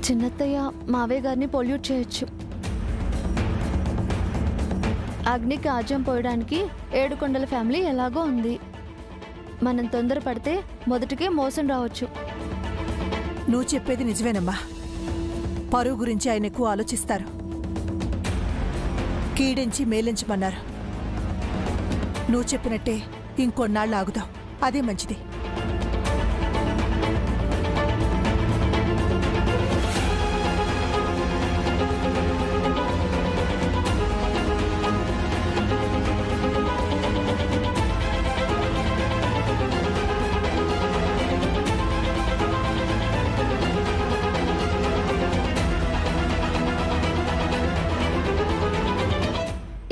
చిన్నత్తయ్య మావయ్య గారిని పొల్యూట్ చేయొచ్చు. అగ్నికి ఆజ్యం పోయడానికి ఏడుకొండల ఫ్యామిలీ ఎలాగో ఉంది. మనం తొందరపడితే మొదటికే మోసం రావచ్చు. నువ్వు చెప్పేది నిజమేనమ్మా. పరువు గురించి ఆయన ఎక్కువ ఆలోచిస్తారు. కీడించి మేలించమన్నారు. నువ్వు చెప్పినట్టే ఇంకొన్నాళ్ళు ఆగుదాం, అదే మంచిది.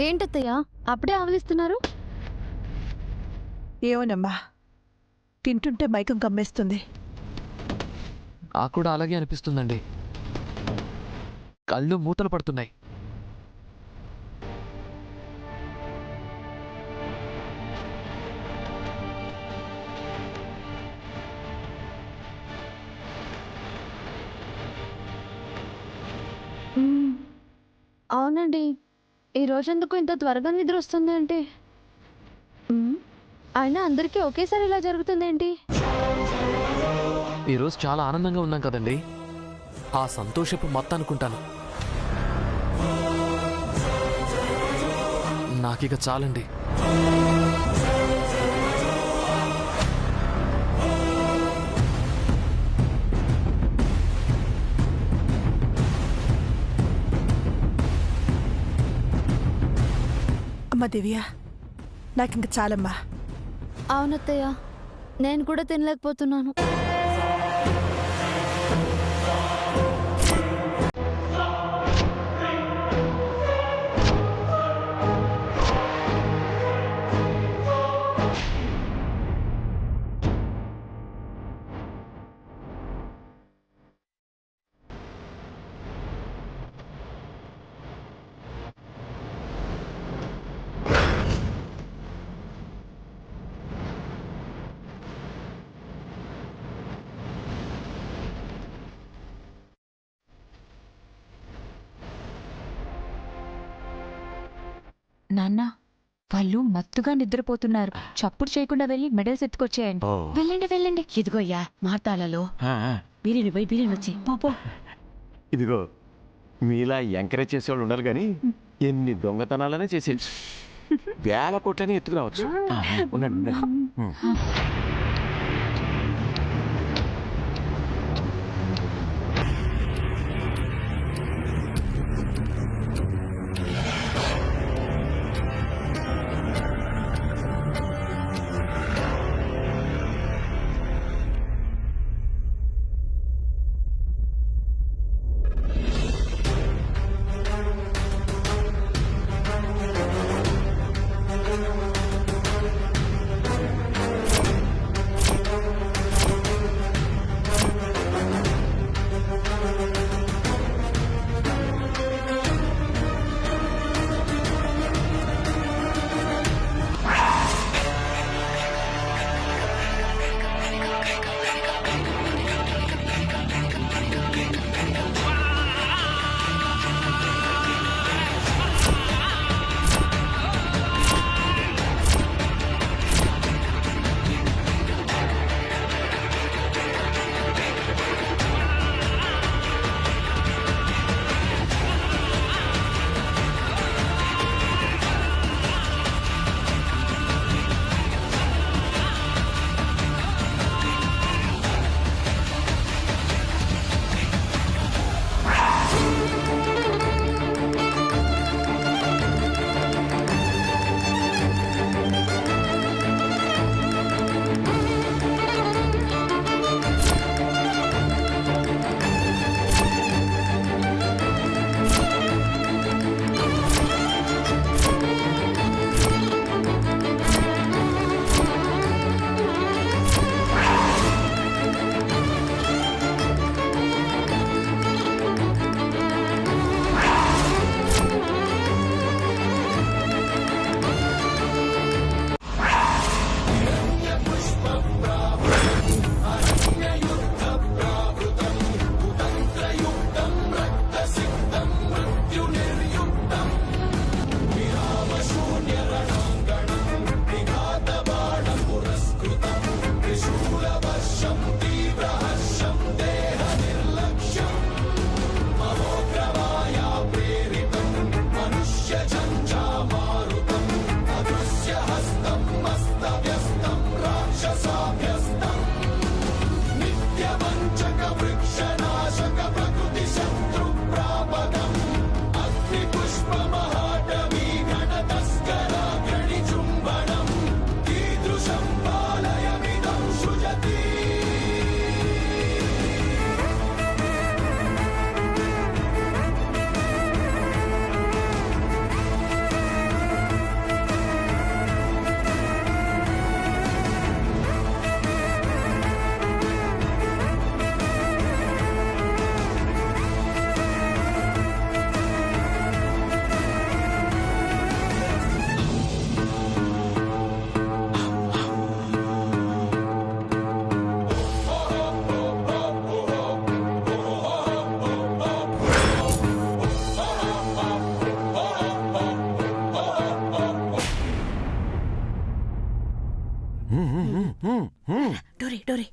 ఏంటత్తయ్య అప్పుడే ఆవలిస్తున్నారు? ఏమోనమ్మా, తింటుంటే మైకం కమ్మేస్తుంది. నాకు కూడా అలాగే అనిపిస్తుందండి. కళ్ళు మూతలు పడుతున్నాయి. అవునండి, ఈ రోజెందుకు ఇంత త్వరగా నిద్ర వస్తుంది అంటే? అయినా అందరికీ ఒకేసారి ఇలా జరుగుతుందేంటి? ఈరోజు చాలా ఆనందంగా ఉన్నాం కదండి, ఆ సంతోషపు మొత్తం అనుకుంటాను. నాకిక చాలండి. అమ్మా దివ్య, నాకింక చాలమ్మా. అవునత్తయ్య, నేను కూడా తినలేకపోతున్నాను. నాన్న, వాళ్ళు మత్తుగా నిద్రపోతున్నారు. చప్పుడు చేయకుండా వెళ్ళి మెడల్స్ ఎత్తుకొచ్చేయండి. వెళ్ళండి వెళ్ళండి. ఇదిగోయ్యా మాతాలలో బిర్యానీ పోయి బిర్యానీ వచ్చి పో. ఇదిగో, మీలా ఎంకరేజ్ చేసేవాళ్ళు ఉండాలి కానీ ఎన్ని దొంగతనాలనే చేసేది. వేల కోట్లని ఎత్తుకురావచ్చు. ఉండండి. పెట్టోరే.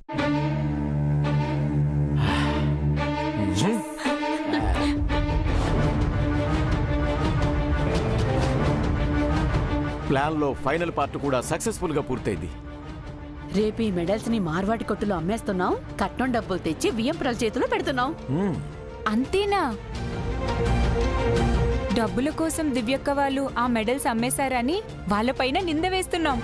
ప్లాన్లో ఫైనల్ పార్ట్ కూడా సక్సెస్ఫుల్ గా పూర్తయింది. రేపు ఈ మెడల్స్ ని మార్వాడి కొట్టులో అమ్మేస్తున్నాం. కట్నం డబ్బులు తెచ్చి వియ్యంపురాల చేతిలో పెడుతున్నాం. అంతేనా? డబ్బుల కోసం దివ్యక్క వాళ్ళు ఆ మెడల్స్ అమ్మేశారని వాళ్ళపైన నింద వేస్తున్నాం.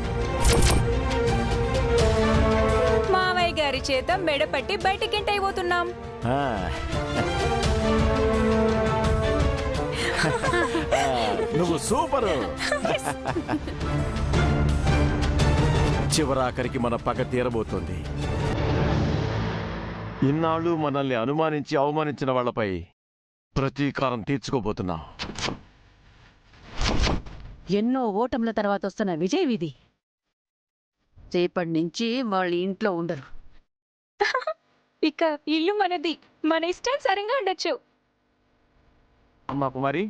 మావయ్య గారి చేత మెడపట్టి బయటికింటైపోతున్నాం. నువ్వు సూపర్. చివరాఖరికి మన పగ తీరబోతోంది. ఇన్నాళ్ళు మనల్ని అనుమానించి అవమానించిన వాళ్లపై ప్రతీకారం తీర్చుకోబోతున్నాం. ఎన్నో ఓటముల తర్వాత వస్తున్న విజయ్ విధి. రేపటి నుంచి వాళ్ళు ఇంట్లో ఉండరు. ఇక ఇల్లు మనది, మన ఇష్టం సరిగా ఉండొచ్చు. అమ్మా కుమారి,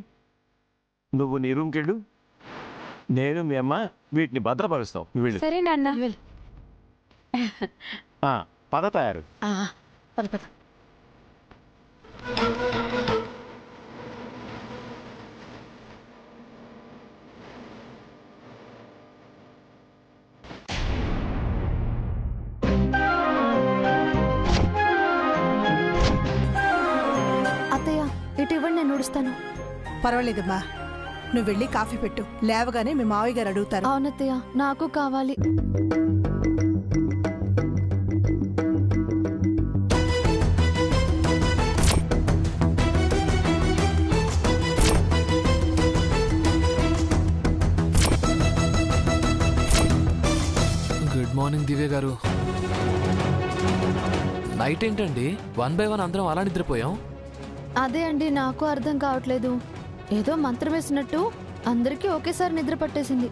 నువ్వు నీ రూమ్కి వెళ్ళు. నేను మీ అమ్మ వీటిని భద్రపరుస్తాం. నువ్వు వెళ్ళు. సరే నాన్న. పద తయారు. పద పద. అత్తయ్య ఇటు ఇవ్వండి, నేను ఊడుస్తాను. పర్వాలేదమ్మా, నువ్వు వెళ్ళి కాఫీ పెట్టు. లేవగానే మీ మావయ్య గారు అడుగుతారు. అవునత్తయ్య, నాకు కావాలి. గుడ్ మార్నింగ్ దివ్య గారు. నైట్ ఏంటండి 1 by 1 అందరం అలా నిద్రపోయాం? అదే అండి, నాకు అర్థం కావట్లేదు. ఏదో మంత్రం వేసినట్టు అందరికీ ఒకేసారి నిద్ర పట్టేసింది.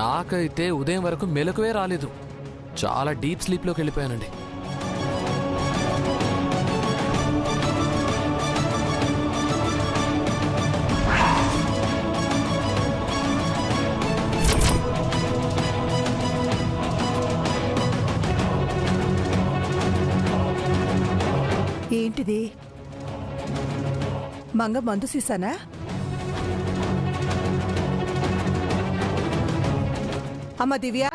నాకైతే ఉదయం వరకు మెలకువే రాలేదు. చాలా డీప్ స్లీప్లోకి వెళ్ళిపోయానండి. ఏంటిది? మంగ మందు సీసానా? అమ్మ దివ్య,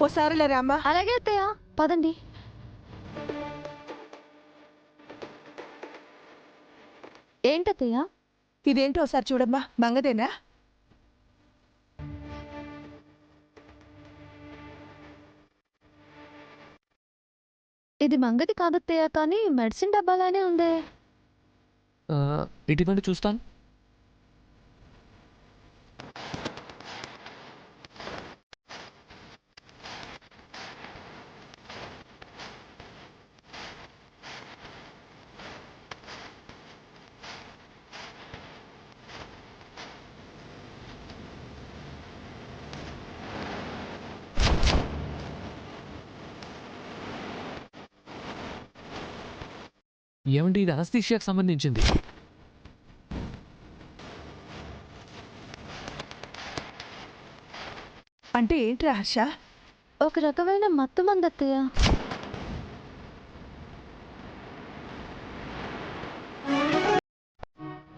ఓసారి అమ్మా. అలాగే అత్తయ్య, పదండి. ఏంటత్తయ్య? ఇదేంటో ఒకసారి చూడమ్మా. మంగదేనా? ఇది మంగది కాదత్తయ్య, కానీ మెడిసిన్ డబ్బాలానే ఉందే. ఇటువంటి చూస్తాను. ఏమండి, ఇది అనస్థీషియాకి సంబంధించింది. అంటే ఏంటి హర్ష? ఒక రకమైన మత్తు మందు అత్తయ్య.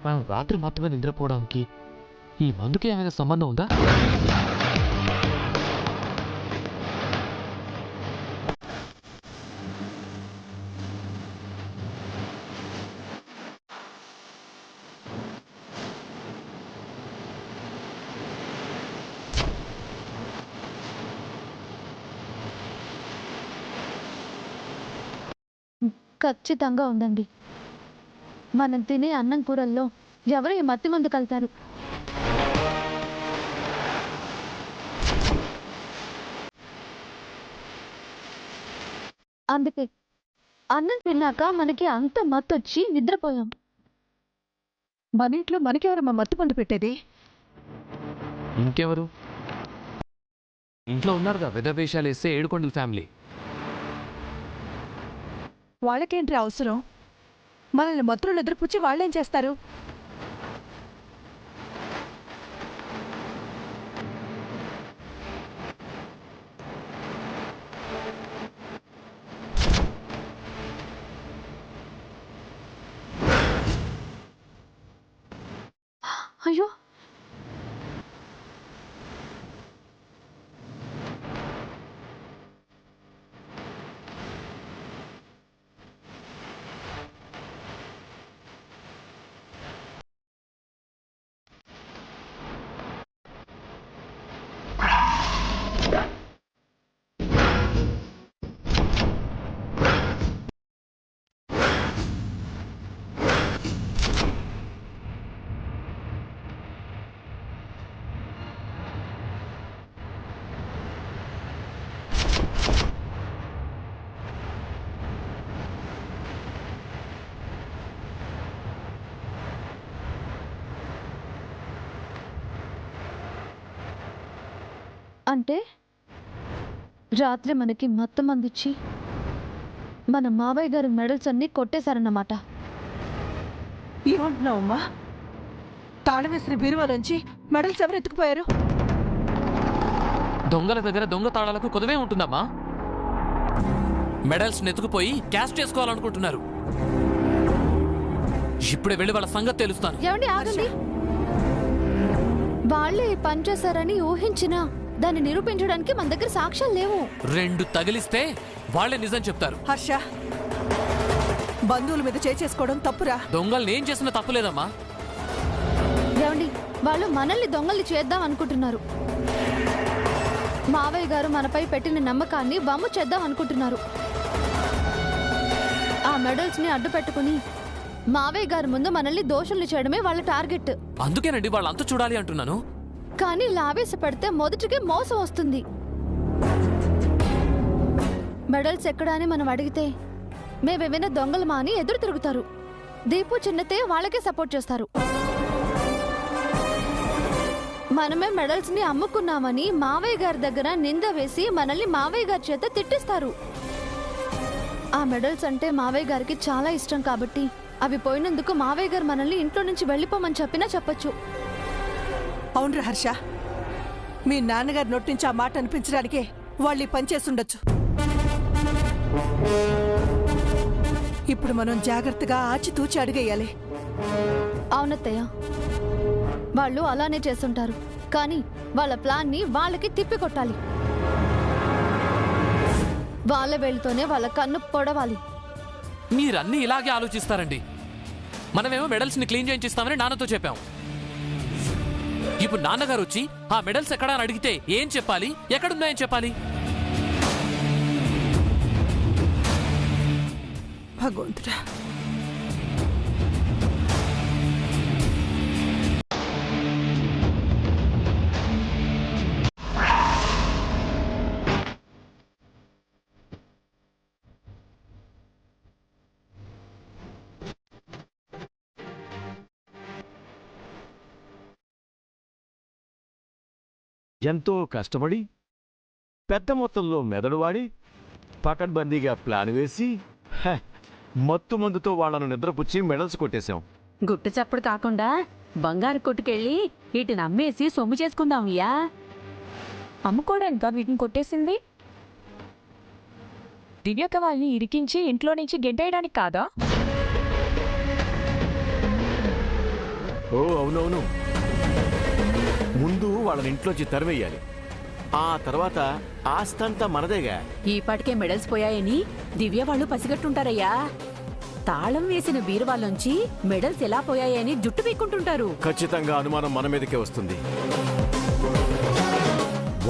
మనం రాత్రి మాత్రమే నిద్రపోవడానికి ఈ మందుకి ఏమైనా సంబంధం ఉందా? ఖచ్చితంగా ఉందండి. మనం తినే అన్నం కూరల్లో ఎవరు ఈ మత్తి మందు కలుతారు? అందుకే అన్నం తిన్నాక మనకి అంత మత్తొచ్చి నిద్రపోయాం. మన ఇంట్లో మనకెవరమ్మా మత్తు మందు పెట్టేది? ఇంకెవరు? ఇంట్లో ఉన్నారుగా వెధవేషాలు వేస్తే ఏడుకొండల ఫ్యామిలీ. వాళ్ళకేంటి అవసరం? మనల్ని మత్తులో నిద్రపుచ్చి వాళ్ళేం చేస్తారు? అంటే రాత్రి మనకి మొత్తం అందించి మన మావయ్య గారి మెడల్స్ అన్నీ కొట్టేశారన్నమాట. ఏమంటున్నావమ్మా? తాళం వేసిన బీరువాలోంచి మెడల్స్ ఎవరు ఎత్తుకుపోయారు? దొంగల దగ్గర దొంగ తాళాలకు కొదవే ఉంటుందమ్మా. మెడల్స్ నెత్తుకుపోయి క్యాష్ చేసుకోవాలనుకుంటున్నారు. ఇప్పుడే వెళ్ళి వాళ్ళ సంగతి తెలుస్తాను. ఏమండి ఆగండి. వాళ్ళే ఈ పని చేశారని ఊహించినా దాన్ని నిరూపించడానికి మన దగ్గర సాక్ష్యాలు లేవు. 2 తగిలిస్తే వాళ్ళే నిజం చెప్తారు. హర్ష, బంధువుల మీద చేసుకోవడం తప్పురా. దొంగల్ని ఏం చేసినా తప్పులేదమ్మా. ఏమండి, వాళ్ళు మనల్ని దొంగల్ని చేద్దాం అనుకుంటున్నారు. మావయ్య గారు మనపై పెట్టిన నమ్మకాన్ని వమ్ము చేద్దాం అనుకుంటున్నారు. ఆ మెడల్స్ ని అడ్డు పెట్టుకుని మావయ్య గారి ముందు మనల్ని దోషుల్ని చేయడమే వాళ్ళ టార్గెట్. అందుకేనండి వాళ్ళంతా చూడాలి అంటున్నాను. కానీ లావేసి పెడితే మొదటికే మోసం వస్తుంది. మెడల్స్ ఎక్కడా అని మనం అడిగితే మేమేమైనా దొంగలమా అని ఎదురు తిరుగుతారు. దీపు చిన్నతే వాళ్ళకే సపోర్ట్ చేస్తారు. మనమే మెడల్స్ ని అమ్ముకున్నామని మావయ్య గారి దగ్గర నింద వేసి మనల్ని మావయ్య గారి చేత తిట్టిస్తారు. ఆ మెడల్స్ అంటే మావయ్య గారికి చాలా ఇష్టం కాబట్టి అవి పోయినందుకు మావయ్య గారు మనల్ని ఇంట్లో నుంచి వెళ్ళిపోమని చెప్పినా చెప్పొచ్చు. అవునరా హర్ష, మీ నాన్నగారి నోటి నుంచి ఆ మాట అనిపించడానికే వాళ్ళు ఈ పని చేసుండొచ్చు. ఇప్పుడు మనం జాగ్రత్తగా ఆచితూచి అడిగేయాలి. అవునత్తయ్య, వాళ్ళు అలానే చేస్తుంటారు. కానీ వాళ్ళ ప్లాన్ ని వాళ్ళకి తిప్పికొట్టాలి. వాళ్ళ వేళ్ళతోనే వాళ్ళ కన్ను పొడవాలి. మీరన్నీ ఇలాగే ఆలోచిస్తారండి. మనమేమో మెడల్స్ ని క్లీన్ చేయించిస్తామని నాన్నతో చెప్పాం. ఇప్పుడు నాన్నగారు వచ్చి ఆ మెడల్స్ ఎక్కడా అని అడిగితే ఏం చెప్పాలి? ఎక్కడున్నాయని చెప్పాలి? భగవంతుడా, ఎంతో కష్టపడి పెద్ద మొత్తంలో మెదడు వాడి పకడ్బందీగా ప్లాన్ వేసి మత్తు మందుతో వాళ్లను నిద్రపుచ్చి మెడల్స్ కొట్టేశాం. గుట్టు చప్పుడు కాకుండా బంగారు కొట్టుకెళ్ళి వీటిని అమ్మేసి సొమ్ము చేసుకుందాం. యా అమ్ముకోవడానికా వీటిని కొట్టేసింది? దివ్యక వాళ్ళని ఇరికించి ఇంట్లో నుంచి గెంటేయడానికి కాదా? ఓ అవునవును, ముందు వాళ్ళని ఇంట్లోంచి తరివేయాలి. ఆ తర్వాత ఆస్తంతా మనదేగా. ఈపాటికే మెడల్స్ పోయాయని దివ్య వాళ్ళు పసిగట్టుంటారయ్యా. తాళం వేసిన బీరువాలోంచి మెడల్స్ ఎలా పోయాయని జుట్టు పీక్కుంటుంటారు. ఖచ్చితంగా అనుమానం మన మీదకే వస్తుంది.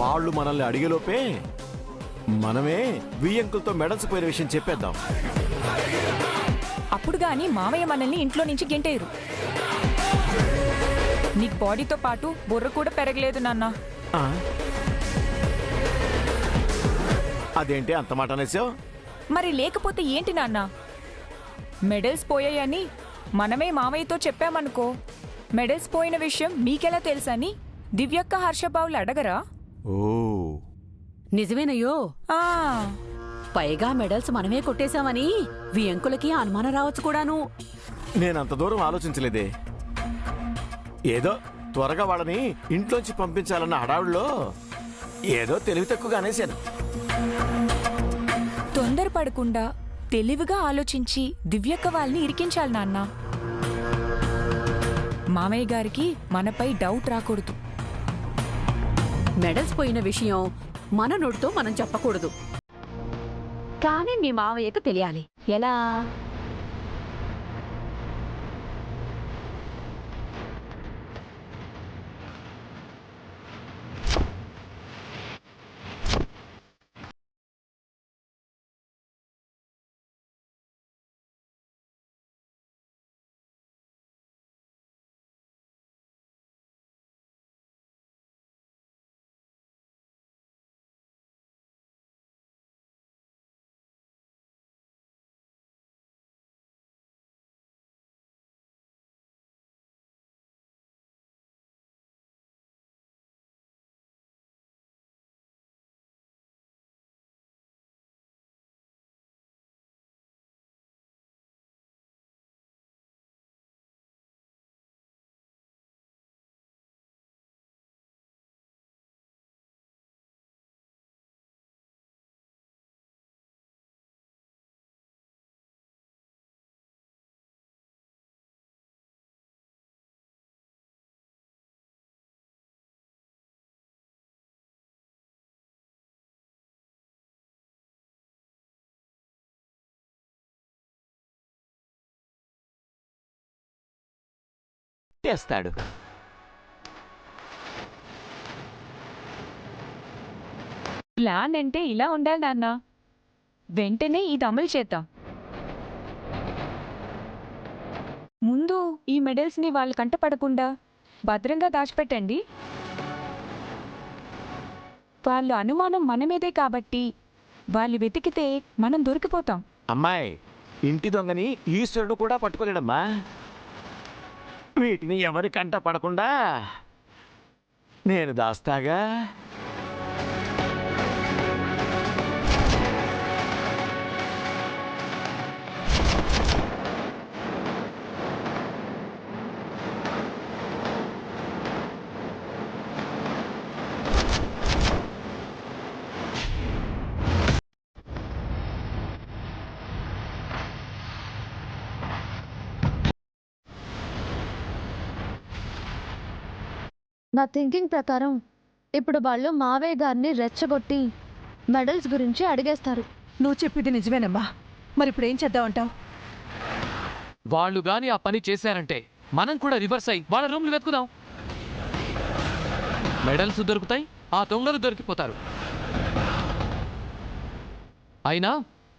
వాళ్ళు మనల్ని అడిగేలోపే మనమే వియ్యంకులతో మెడల్స్ పోయిన విషయం చెప్పేద్దాం. అప్పుడు గాని మామయ్య మనల్ని ఇంట్లో నుంచి గెంటేరు. నీకు బాడీతో పాటు బుర్ర కూడా పెరగలేదు నాన్న. ఆ? అదేంటి అంత మాట అనేసావు? మరి లేకపోతే ఏంటి నాన్న? మెడల్స్ పోయాయని మనమే మామయ్యతో చెప్పామనుకో, మెడల్స్ పోయిన విషయం మీకెలా తెలుసని దివ్యక్క హర్షబావులు అడగరా? ఓ నిజమేనయ్యో. ఆ పైగా మెడల్స్ మనమే కొట్టేశామని వియంకులకి అనుమానం రావచ్చు కూడాను. నేనంత దూరం ఆలోచించలేదే. ఏదో త్వరగా వాళ్ళని ఇంట్లోంచి పంపించాలన్న హడావుడిలో ఏదో తెలివి తక్కువగా అనేశాను. తొందరపడకుండా తెలివిగా ఆలోచించి దివ్యక్క వాళ్ళని ఇరికించాలి నాన్న. మామయ్య గారికి మనపై డౌట్ రాకూడదు. మెడల్స్ పోయిన విషయం మన నోటితో మనం చెప్పకూడదు. కానీ మీ మావయ్యకు తెలియాలి. ఎలా? కొట్టేస్తాడు. ప్లాన్ అంటే ఇలా ఉండాలి నాన్న. వెంటనే ఇది అమలు చేద్దాం. ముందు ఈ మెడల్స్ని వాళ్ళ కంట పడకుండా భద్రంగా దాచిపెట్టండి. వాళ్ళ అనుమానం మన మీదే కాబట్టి వాళ్ళు వెతికితే మనం దొరికిపోతాం. అమ్మాయి, ఇంటి దొంగని ఈశ్వరుడు కూడా పట్టుకోలేడమ్మా. వీటిని ఎవరి కంట పడకుండా నేను దాస్తాగా. నా థింకింగ్ ప్రకారం ఇప్పుడు వాళ్ళు మావయ్య గారిని రెచ్చగొట్టి మెడల్స్ గురించి అడిగేస్తారు. నువ్వు చెప్పింది నిజమేనమ్మా. మరి ఇప్పుడు ఏం చేద్దామంటావు? వాళ్ళు గాని ఆ పని చేశారంటే మనం కూడా రివర్స్ అయ్యి వాళ్ళ రూమ్లు వెతుకుదాం. మెడల్స్ దొరుకుతాయి, ఆ దొంగలు దొరికిపోతారు. అయినా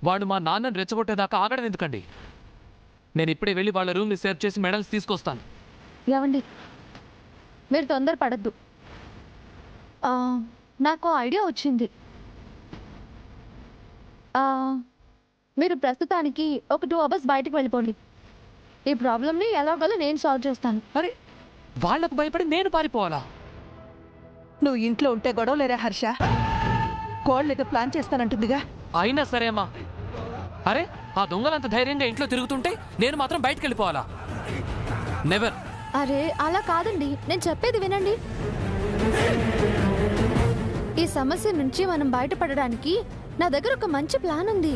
వాడు మా నాన్నని రెచ్చగొట్టేదాకా ఆగడం ఎందుకండి? నేను ఇప్పుడే వెళ్ళి వాళ్ళ రూమ్ని సెర్చ్ చేసి మెడల్స్ తీసుకొస్తాను. ఏమండి, మీరు తొందరపడద్దు. నాకు ఐడియా వచ్చింది. మీరు ప్రస్తుతానికి ఒక 2 hours బయటకు వెళ్ళిపోండి. ఈ ప్రాబ్లమ్ని ఎలాగోలా నేను సాల్వ్ చేస్తాను. అరే, వాళ్లకు భయపడి నేను పారిపోవాలా? నువ్వు ఇంట్లో ఉంటే గొడవలేరా హర్ష? కోళ్ళు ఏదో ప్లాన్ చేస్తానంటుందిగా. అయినా సరే అమ్మా. అరే, ఆ దొంగలంత ధైర్యంగా ఇంట్లో తిరుగుతుంటే నేను మాత్రం బయటకు వెళ్ళిపోవాలా? నెవర్. అరే అలా కాదండి, నేను చెప్పేది వినండి. ఈ సమస్య నుంచి మనం బయటపడడానికి నా దగ్గర ఒక మంచి ప్లాన్ ఉంది.